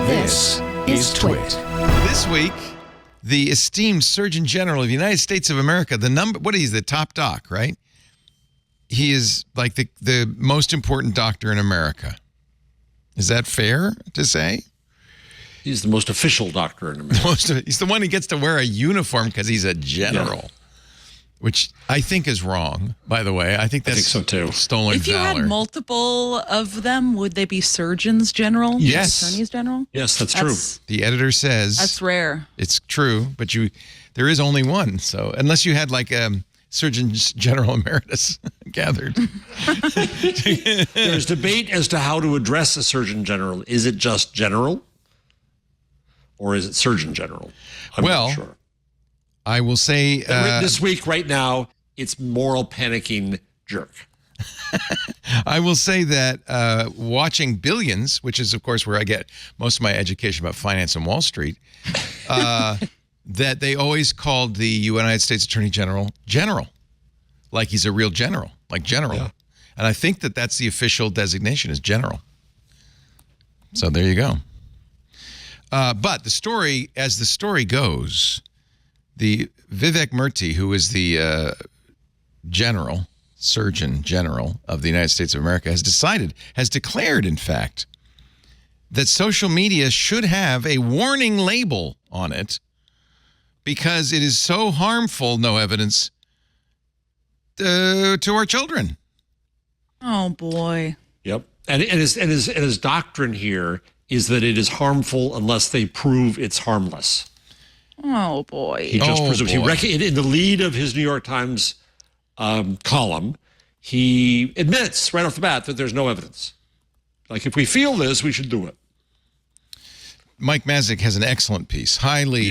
This is TWiT. This week, the esteemed Surgeon General of the United States of America, he's the top doc, right? He is like the most important doctor in America. Is that fair to say? He's the most official doctor in America. He's the one who gets to wear a uniform because he's a general, which I think is wrong, by the way. I think so too. Stolen If you valor. had multiple of them, would they be surgeons general? Yes. Attorneys general? Yes, that's true. The editor says That's rare. it's true, but there is only one. So unless you had like Surgeon General Emeritus gathered. There's debate as to how to address a Surgeon General. Is it just general? Or is it Surgeon General? I'm not sure. I will say this week, right now, it's moral panicking jerk. I will say that watching Billions, which is, of course, where I get most of my education about finance and Wall Street, that they always called the United States Attorney General, like he's a real general, like general. Yeah. And I think that that's the official designation is general. So there you go. But the story goes, the Vivek Murthy, who is the Surgeon General of the United States of America, has declared, in fact, that social media should have a warning label on it because it is so harmful, no evidence, to our children. Oh, boy. Yep. And his doctrine here is that it is harmful unless they prove it's harmless. Oh, boy. He just presumes. In the lead of his New York Times column, he admits right off the bat that there's no evidence. Like, if we feel this, we should do it. Mike Masnick has an excellent piece, highly,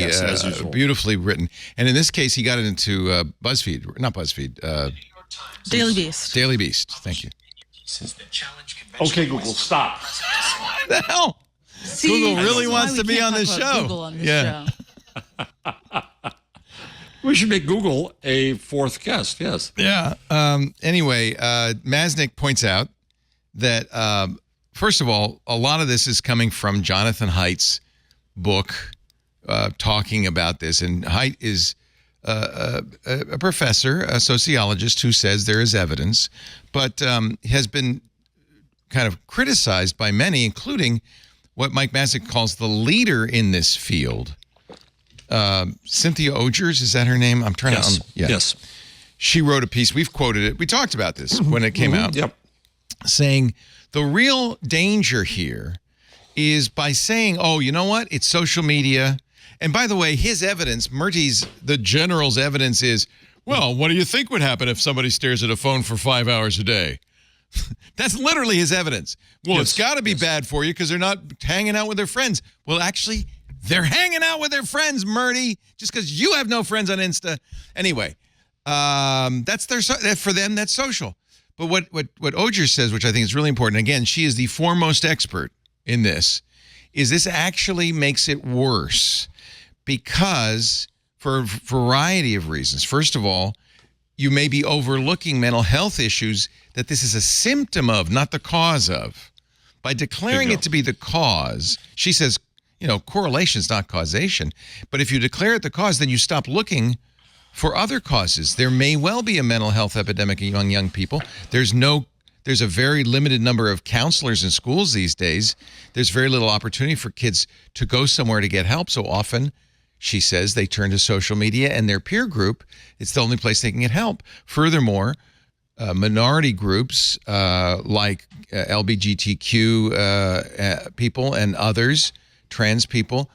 beautifully written. And in this case, he got it into Daily Beast. Daily Beast. Thank you. Okay, Google, stop. What the hell? Google really wants to be on this show. Google on this show. We should make Google a fourth guest, yes. Yeah. Anyway, Masnick points out that, first of all, a lot of this is coming from Jonathan Haidt's book talking about this. And Haidt is a professor, a sociologist who says there is evidence, but has been kind of criticized by many, including what Mike Masnick calls the leader in this field. Cynthia Ogers, is that her name? I'm trying to... Yes. She wrote a piece. We've quoted it. We talked about this when it came out. Yep. Saying the real danger here is by saying, oh, you know what? It's social media. And by the way, his evidence, the general's evidence is, well, what do you think would happen if somebody stares at a phone for 5 hours a day? That's literally his evidence. Well, it's got to be bad for you because they're not hanging out with their friends. Well, actually, they're hanging out with their friends, Murty, just because you have no friends on Insta. Anyway, for them, that's social. But what Oger says, which I think is really important, again, she is the foremost expert in this, is this actually makes it worse because for a variety of reasons. First of all, you may be overlooking mental health issues that this is a symptom of, not the cause of. By declaring it to be the cause, she says, correlation is not causation. But if you declare it the cause, then you stop looking for other causes. There may well be a mental health epidemic among young people. There's a very limited number of counselors in schools these days. There's very little opportunity for kids to go somewhere to get help. So often, she says, they turn to social media and their peer group. It's the only place they can get help. Furthermore, minority groups like LGBTQ people and others, trans people,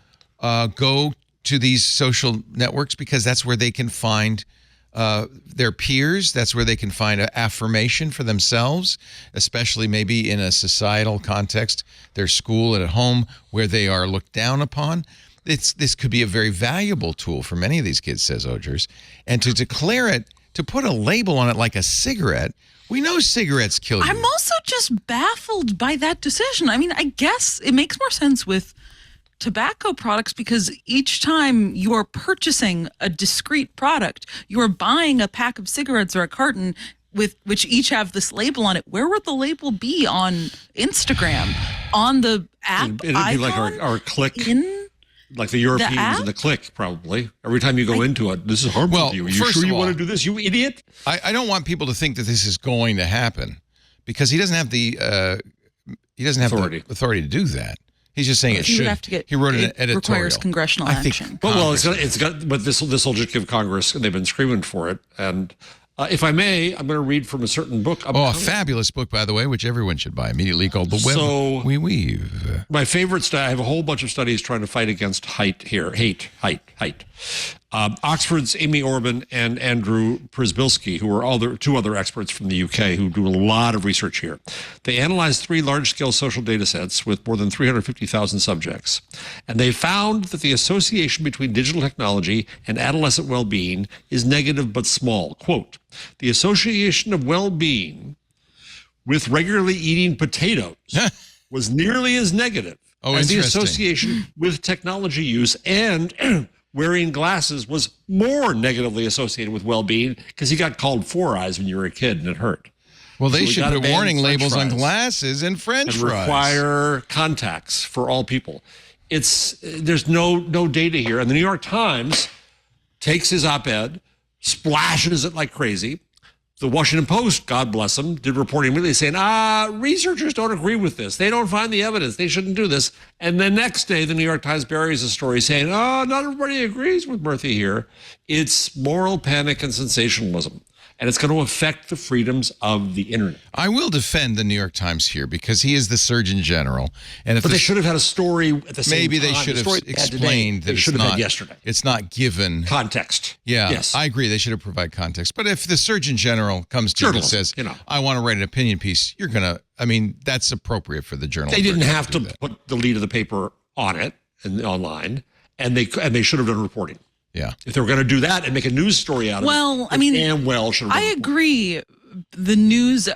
go to these social networks because that's where they can find their peers. That's where they can find affirmation for themselves, especially maybe in a societal context, their school and at home where they are looked down upon. This could be a very valuable tool for many of these kids, says Ogers. And to declare it, to put a label on it like a cigarette, we know cigarettes kill you. I'm also just baffled by that decision. I mean, I guess it makes more sense with tobacco products because each time you are purchasing a discrete product, you are buying a pack of cigarettes or a carton with which each have this label on it. Where would the label be on Instagram? on the app It'd be like our click. Like the Europeans and the click, probably. Every time you go into it, this is harmful to you. Are you sure you want to do this, you idiot? I don't want people to think that this is going to happen because he doesn't have the authority to do that. He's just saying it should. He wrote an editorial. Requires congressional action. Well, it's got. But this will just give Congress. They've been screaming for it. And if I may, I'm going to read from a certain book. A fabulous book, by the way, which everyone should buy immediately, called The Web We Weave. My favorite study. I have a whole bunch of studies trying to fight against hate. Oxford's Amy Orban and Andrew Przybylski, who are two other experts from the UK who do a lot of research here. They analyzed 3 large-scale social data sets with more than 350,000 subjects. And they found that the association between digital technology and adolescent well-being is negative but small. Quote, the association of well-being with regularly eating potatoes was nearly as negative as the association with technology use, and wearing glasses was more negatively associated with well-being because you got called 4 eyes when you were a kid and it hurt. Well, they should put warning labels on glasses and French fries. Require contacts for all people. There's no data here. And the New York Times takes his op-ed, splashes it like crazy. The Washington Post, God bless them, did reporting immediately saying, researchers don't agree with this. They don't find the evidence. They shouldn't do this. And the next day, the New York Times buries a story saying, not everybody agrees with Murthy here. It's moral panic and sensationalism. And it's going to affect the freedoms of the internet. I will defend the New York Times here because he is the Surgeon General. But they should have had a story at the same time. Maybe they should have explained that it's not given context. Yeah, yes. I agree. They should have provided context. But if the Surgeon General comes to you and says, I want to write an opinion piece, you're going to, that's appropriate for the journal. They didn't have to put the lead of the paper on it and online, and they should have done reporting. Yeah. If they were going to do that and make a news story out of it. I agree. The news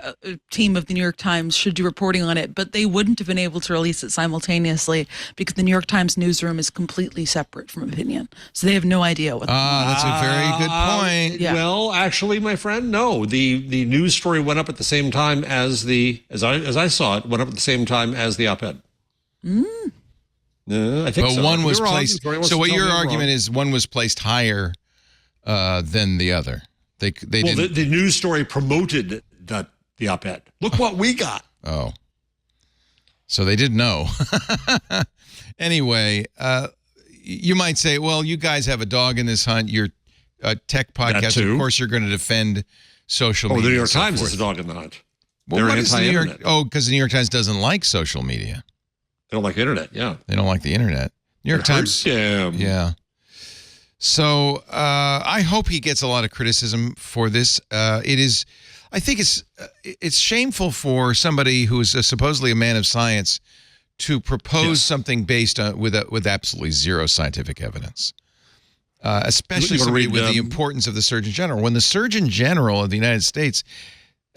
team of the New York Times should do reporting on it, but they wouldn't have been able to release it simultaneously because the New York Times newsroom is completely separate from opinion. So they have no idea what. That's a very good point. Yeah. Well, actually, my friend, no. The news story went up at the same time as as I saw it, went up at the same time as the op-ed. I think but so. one was placed. So what your argument is, one was placed higher than the other. The news story promoted the op-ed. Look what we got. Oh, so they did know. Anyway, you might say, well, you guys have a dog in this hunt. You're a tech podcast. Of course, you're going to defend social media. The New York Times is a dog in the hunt. Well, they're anti-internet. Because the New York Times doesn't like social media. They don't like the internet, yeah. They don't like the internet. New York Times. Yeah. So I hope he gets a lot of criticism for this. I think it's shameful for somebody who is supposedly a man of science to propose something based on with absolutely zero scientific evidence. Especially with the importance of the Surgeon General. When the Surgeon General of the United States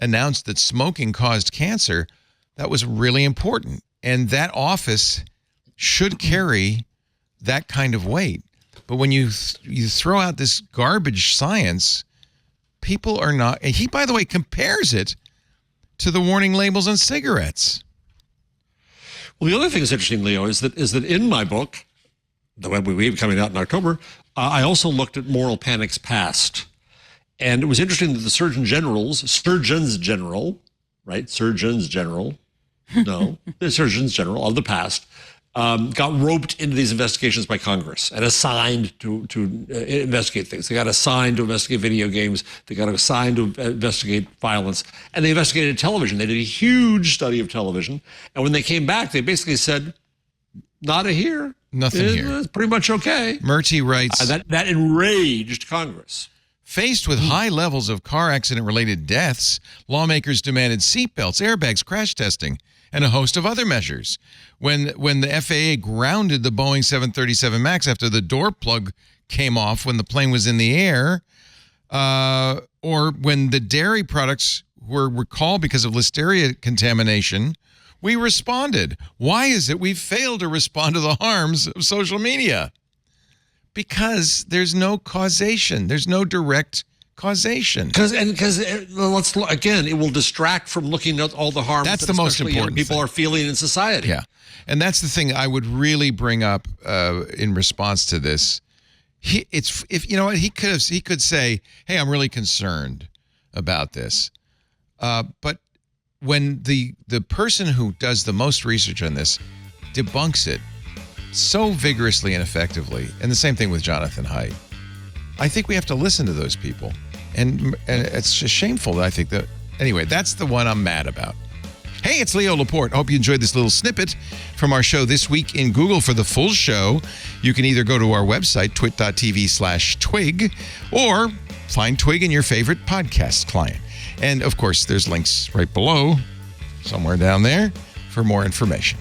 announced that smoking caused cancer, that was really important. And that office should carry that kind of weight. But when you throw out this garbage science, people are not. And he, by the way, compares it to the warning labels on cigarettes. Well, the other thing that's interesting, Leo, is that in my book, The Web We Weave, coming out in October, I also looked at moral panics past. And it was interesting that the Surgeons General, the Surgeons General of the past, got roped into these investigations by Congress and assigned to investigate things. They got assigned to investigate video games. They got assigned to investigate violence. And they investigated television. They did a huge study of television. And when they came back, they basically said, nada here. Nothing here. It's pretty much okay. Murty writes... that enraged Congress. Faced with high levels of car accident-related deaths, lawmakers demanded seatbelts, airbags, crash testing, and a host of other measures. When the FAA grounded the Boeing 737 MAX after the door plug came off when the plane was in the air, or when the dairy products were recalled because of listeria contamination, we responded. Why is it we failed to respond to the harms of social media? Because there's no causation. There's no direct causation. Because let's again, it will distract from looking at all the harm. That's that the most especially young important people thing. are feeling in society. Yeah, and that's the thing I would really bring up in response to this. He could say, "Hey, I'm really concerned about this," but when the person who does the most research on this debunks it so vigorously and effectively, and the same thing with Jonathan Haidt, I think we have to listen to those people, and it's just shameful that I think that. Anyway, that's the one I'm mad about. Hey, it's Leo Laporte. I hope you enjoyed this little snippet from our show This Week in Google. For the full show, you can either go to our website, twit.tv/twig, or find Twig in your favorite podcast client. And, of course, there's links right below, somewhere down there, for more information.